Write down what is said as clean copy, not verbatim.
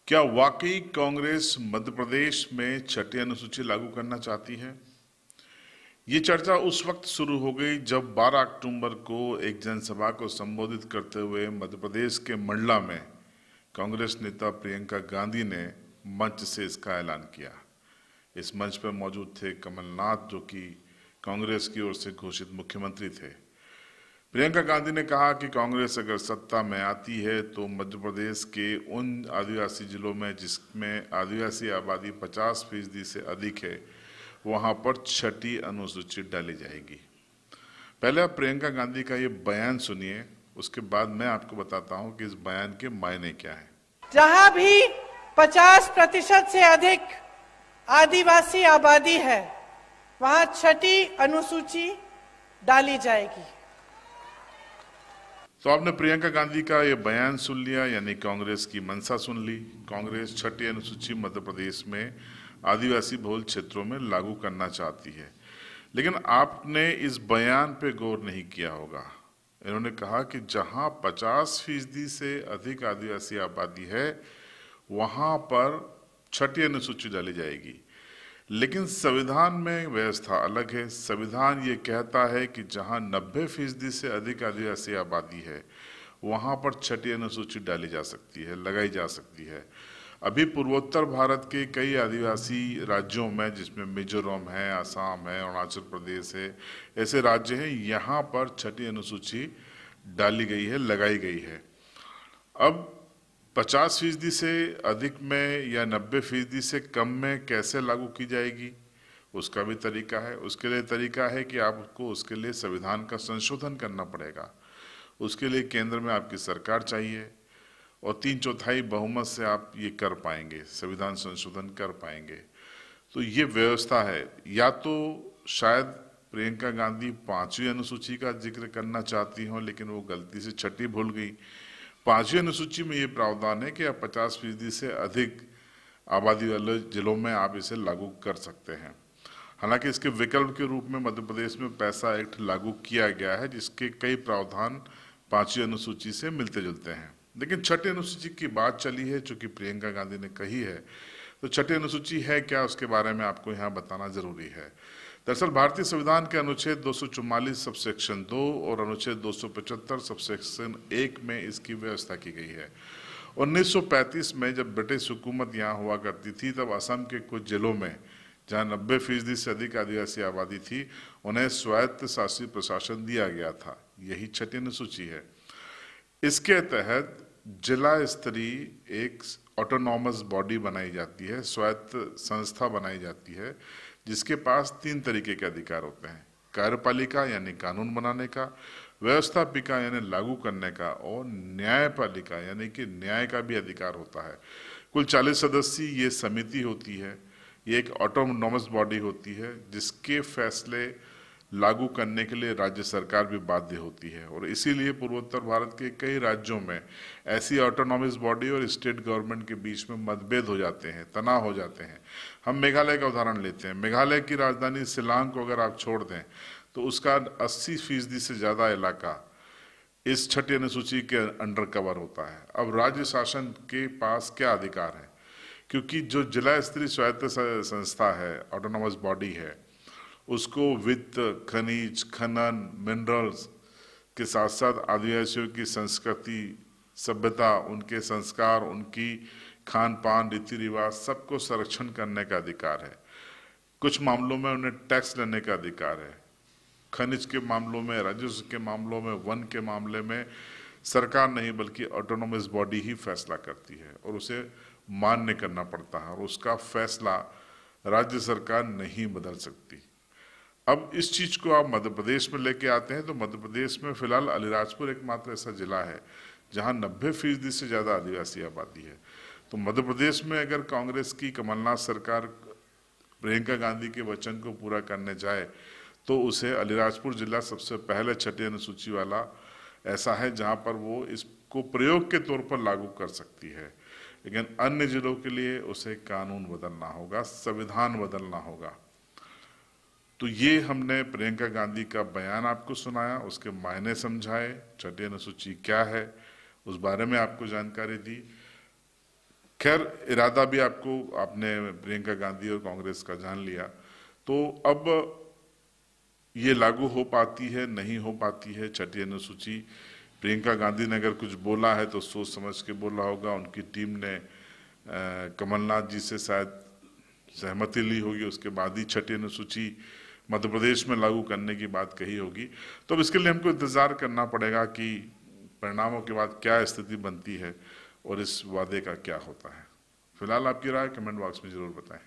क्या वाकई कांग्रेस मध्य प्रदेश में छठी अनुसूची लागू करना चाहती है? ये चर्चा उस वक्त शुरू हो गई जब 12 अक्टूबर को एक जनसभा को संबोधित करते हुए मध्य प्रदेश के मंडला में कांग्रेस नेता प्रियंका गांधी ने मंच से इसका ऐलान किया। इस मंच पर मौजूद थे कमलनाथ, जो कि कांग्रेस की ओर से घोषित मुख्यमंत्री थे। प्रियंका गांधी ने कहा कि कांग्रेस अगर सत्ता में आती है तो मध्य प्रदेश के उन आदिवासी जिलों में जिसमें आदिवासी आबादी 50% से अधिक है, वहां पर छठी अनुसूची डाली जाएगी। पहले आप प्रियंका गांधी का ये बयान सुनिए, उसके बाद मैं आपको बताता हूं कि इस बयान के मायने क्या है। जहां भी 50% से अधिक आदिवासी आबादी है, वहां छठी अनुसूची डाली जाएगी। तो आपने प्रियंका गांधी का ये बयान सुन लिया, यानी कांग्रेस की मंशा सुन ली। कांग्रेस छठी अनुसूची मध्य प्रदेश में आदिवासी बहुल क्षेत्रों में लागू करना चाहती है, लेकिन आपने इस बयान पे गौर नहीं किया होगा। इन्होंने कहा कि जहां 50% से अधिक आदिवासी आबादी है, वहां पर छठी अनुसूची डाली जाएगी। लेकिन संविधान में व्यवस्था अलग है। संविधान ये कहता है कि जहां 90% से अधिक आदिवासी आबादी है, वहां पर छठी अनुसूची डाली जा सकती है, लगाई जा सकती है। अभी पूर्वोत्तर भारत के कई आदिवासी राज्यों में, जिसमें मिजोरम है, असम है, अरुणाचल प्रदेश है, ऐसे राज्य हैं, यहाँ पर छठी अनुसूची डाली गई है, लगाई गई है। अब 50% से अधिक में या 90% से कम में कैसे लागू की जाएगी, उसका भी तरीका है। उसके लिए तरीका है कि आपको उसके लिए संविधान का संशोधन करना पड़ेगा। उसके लिए केंद्र में आपकी सरकार चाहिए और 3/4 बहुमत से आप ये कर पाएंगे, संविधान संशोधन कर पाएंगे। तो ये व्यवस्था है। या तो शायद प्रियंका गांधी 5वीं अनुसूची का जिक्र करना चाहती हों, लेकिन वो गलती से छठी भूल गई। 5वीं अनुसूची में ये प्रावधान है कि आप 50% से अधिक आबादी वाले जिलों में आप इसे लागू कर सकते हैं। हालांकि इसके विकल्प के रूप में मध्य प्रदेश में पैसा एक्ट लागू किया गया है, जिसके कई प्रावधान 5वीं अनुसूची से मिलते जुलते हैं। लेकिन छठी अनुसूची की बात चली है, चूंकि प्रियंका गांधी ने कही है, तो छठी अनुसूची है क्या, उसके बारे में आपको यहाँ बताना जरूरी है। दरअसल भारतीय संविधान के अनुच्छेद 244 सबसेक्शन 2 और अनुच्छेद 275 सबसेक्शन 1 में इसकी व्यवस्था की गई है। 1935 में जब ब्रिटिश हुकूमत यहाँ हुआ करती थी, तब असम के कुछ जिलों में जहाँ 90% से अधिक आदिवासी आबादी थी, उन्हें स्वायत्त शासित प्रशासन दिया गया था। यही छठी अनुसूची है। इसके तहत जिला स्तरीय एक ऑटोनॉमस बॉडी बनाई जाती है, स्वायत्त संस्था बनाई जाती है, जिसके पास 3 तरीके के अधिकार होते हैं: कार्यपालिका यानी कानून बनाने का, व्यवस्थापिका यानी लागू करने का, और न्यायपालिका यानी कि न्याय का भी अधिकार होता है। कुल 40 सदस्यीय ये समिति होती है। ये एक ऑटोनॉमस बॉडी होती है, जिसके फैसले लागू करने के लिए राज्य सरकार भी बाध्य होती है। और इसीलिए पूर्वोत्तर भारत के कई राज्यों में ऐसी ऑटोनॉमस बॉडी और स्टेट गवर्नमेंट के बीच में मतभेद हो जाते हैं, तनाव हो जाते हैं। हम मेघालय का उदाहरण लेते हैं। मेघालय की राजधानी शिलांग को अगर आप छोड़ दें, तो उसका 80% से ज़्यादा इलाका इस छठी अनुसूची के अंडर कवर होता है। अब राज्य शासन के पास क्या अधिकार है, क्योंकि जो जिला स्तरीय स्वायत्त संस्था है, ऑटोनॉमस बॉडी है, उसको वित्त, खनिज, खनन, मिनरल्स के साथ साथ आदिवासियों की संस्कृति, सभ्यता, उनके संस्कार, उनकी खान पान, रीति रिवाज, सबको संरक्षण करने का अधिकार है। कुछ मामलों में उन्हें टैक्स लेने का अधिकार है। खनिज के मामलों में, राजस्व के मामलों में, वन के मामले में सरकार नहीं बल्कि ऑटोनॉमस बॉडी ही फैसला करती है और उसे मान्य करना पड़ता है, और उसका फैसला राज्य सरकार नहीं बदल सकती। अब इस चीज को आप मध्य प्रदेश में लेके आते हैं, तो मध्य प्रदेश में फिलहाल अलीराजपुर एकमात्र ऐसा जिला है जहां 90% से ज्यादा आदिवासी आबादी है। तो मध्य प्रदेश में अगर कांग्रेस की कमलनाथ सरकार प्रियंका गांधी के वचन को पूरा करने जाए, तो उसे अलीराजपुर जिला सबसे पहले छठी अनुसूची वाला ऐसा है जहां पर वो इसको प्रयोग के तौर पर लागू कर सकती है। लेकिन अन्य जिलों के लिए उसे कानून बदलना होगा, संविधान बदलना होगा। तो ये हमने प्रियंका गांधी का बयान आपको सुनाया, उसके मायने समझाए, छठी अनुसूची क्या है उस बारे में आपको जानकारी दी। खैर, इरादा भी आपने प्रियंका गांधी और कांग्रेस का जान लिया, तो अब ये लागू हो पाती है, नहीं हो पाती है छठी अनुसूची? प्रियंका गांधी ने अगर कुछ बोला है तो सोच समझ के बोला होगा। उनकी टीम ने कमलनाथ जी से शायद सहमति ली होगी, उसके बाद ही छठी अनुसूची मध्य प्रदेश में लागू करने की बात कही होगी। तो अब इसके लिए हमको इंतजार करना पड़ेगा कि परिणामों के बाद क्या स्थिति बनती है और इस वादे का क्या होता है। फिलहाल आपकी राय कमेंट बॉक्स में जरूर बताएं।